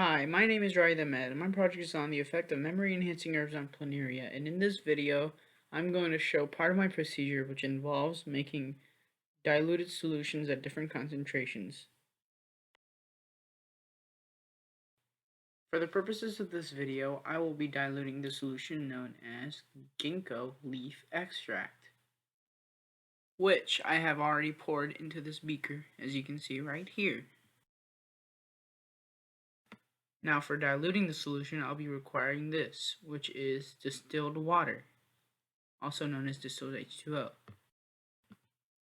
Hi, my name is Raeed, and my project is on the effect of memory-enhancing herbs on Planaria, and in this video, I'm going to show part of my procedure which involves making diluted solutions at different concentrations. For the purposes of this video, I will be diluting the solution known as ginkgo leaf extract, which I have already poured into this beaker, as you can see right here. Now for diluting the solution, I'll be requiring this, which is distilled water, also known as distilled H2O.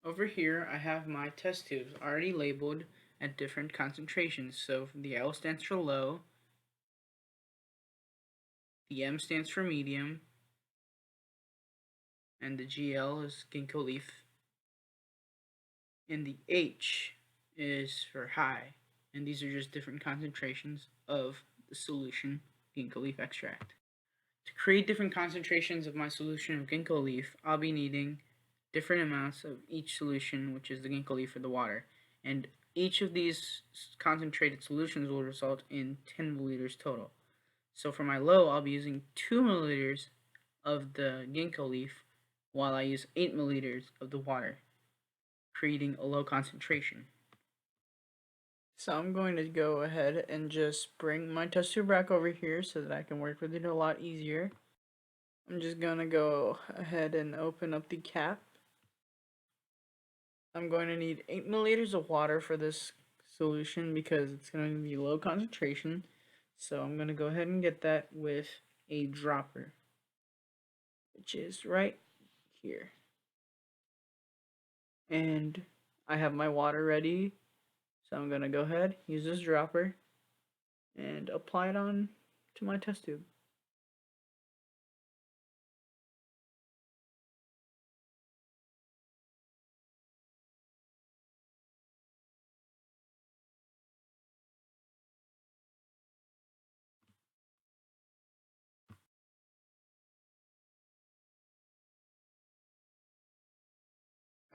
Over here, I have my test tubes already labeled at different concentrations. So the L stands for low, the M stands for medium, and the GL is ginkgo leaf, and the H is for high. And these are just different concentrations of the solution ginkgo leaf extract. To create different concentrations of my solution of ginkgo leaf, I'll be needing different amounts of each solution, which is the ginkgo leaf or the water. And each of these concentrated solutions will result in 10 milliliters total. So for my low, I'll be using 2 milliliters of the ginkgo leaf while I use 8 milliliters of the water, creating a low concentration. So I'm going to go ahead and just bring my test tube back over here so that I can work with it a lot easier. I'm just going to go ahead and open up the cap. I'm going to need 8 milliliters of water for this solution because it's going to be low concentration. So I'm going to go ahead and get that with a dropper, which is right here. And I have my water ready. So I'm going to go ahead, use this dropper, and apply it on to my test tube.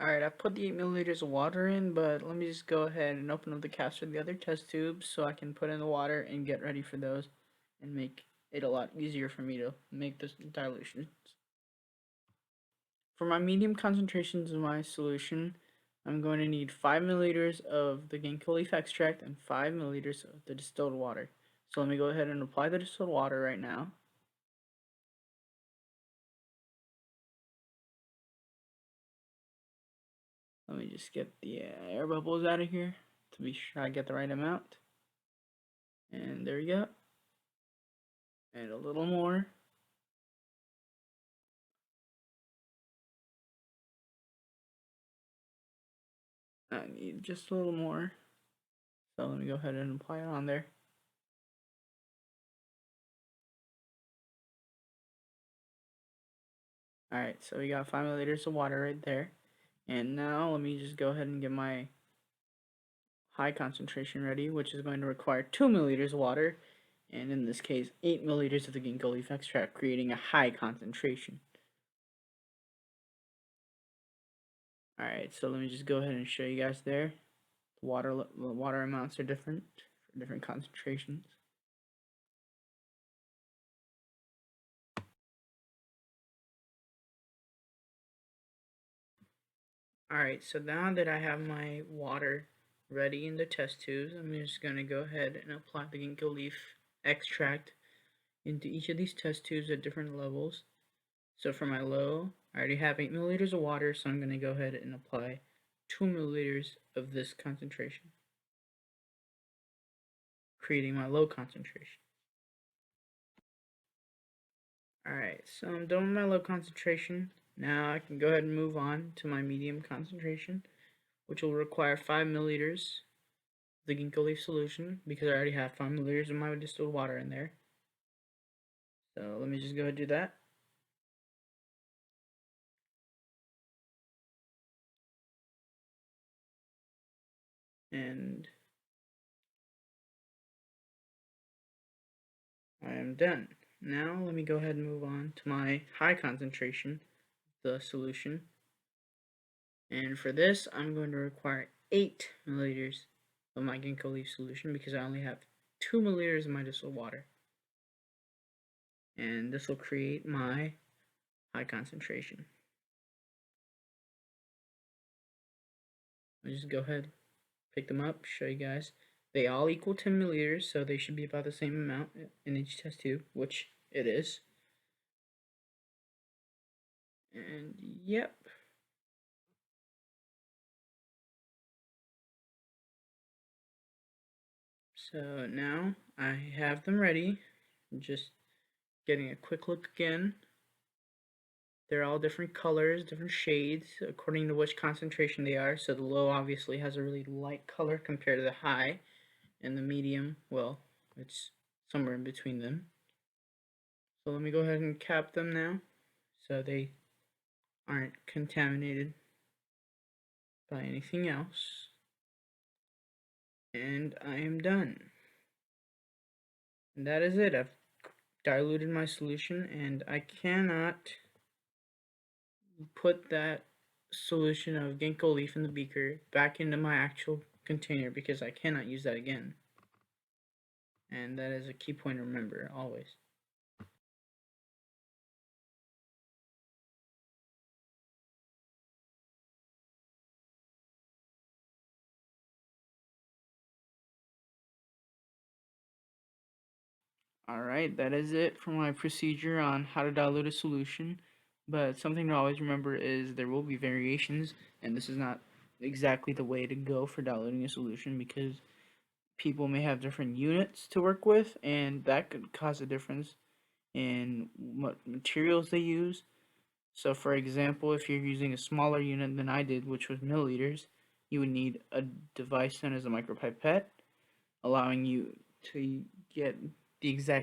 Alright, I put the 8 milliliters of water in, but let me just go ahead and open up the caps for the other test tubes so I can put in the water and get ready for those and make it a lot easier for me to make this dilutions. For my medium concentrations of my solution, I'm going to need 5 milliliters of the ginkgo leaf extract and 5 milliliters of the distilled water. So let me go ahead and apply the distilled water right now. Let me just get the air bubbles out of here to be sure I get the right amount. And there we go. And a little more. I need just a little more. So let me go ahead and apply it on there. Alright, so we got 5 milliliters of water right there. And now let me just go ahead and get my high concentration ready, which is going to require 2 milliliters of water, and in this case 8 milliliters of the ginkgo leaf extract, creating a high concentration. Alright, so let me just go ahead and show you guys there. The water amounts are different for different concentrations. Alright, so now that I have my water ready in the test tubes, I'm just going to go ahead and apply the ginkgo leaf extract into each of these test tubes at different levels. So for my low, I already have 8 milliliters of water, so I'm going to go ahead and apply 2 milliliters of this concentration, creating my low concentration. Alright, so I'm done with my low concentration. Now I can go ahead and move on to my medium concentration, which will require 5 milliliters of the ginkgo leaf solution because I already have 5 milliliters of my distilled water in there. So let me just go ahead and do that. And I am done. Now let me go ahead and move on to my high concentration, the solution. And for this, I'm going to require 8 milliliters of my ginkgo leaf solution because I only have 2 milliliters of my distilled water. And this will create my high concentration. I'll just go ahead, pick them up, show you guys. They all equal 10 milliliters, so they should be about the same amount in each test tube, which it is. And yep. So now I have them ready. I'm just getting a quick look again. They're all different colors, different shades, according to which concentration they are. So the low obviously has a really light color compared to the high, and the medium, well, it's somewhere in between them. So let me go ahead and cap them now so they aren't contaminated by anything else. And I am done. And that is it. I've diluted my solution, and I cannot put that solution of ginkgo leaf in the beaker back into my actual container because I cannot use that again. And that is a key point to remember always. Alright, that is it for my procedure on how to dilute a solution. But something to always remember is there will be variations, and this is not exactly the way to go for diluting a solution because people may have different units to work with, and that could cause a difference in what materials they use. So, for example, if you're using a smaller unit than I did, which was milliliters, you would need a device known as a micropipette, allowing you to get the exact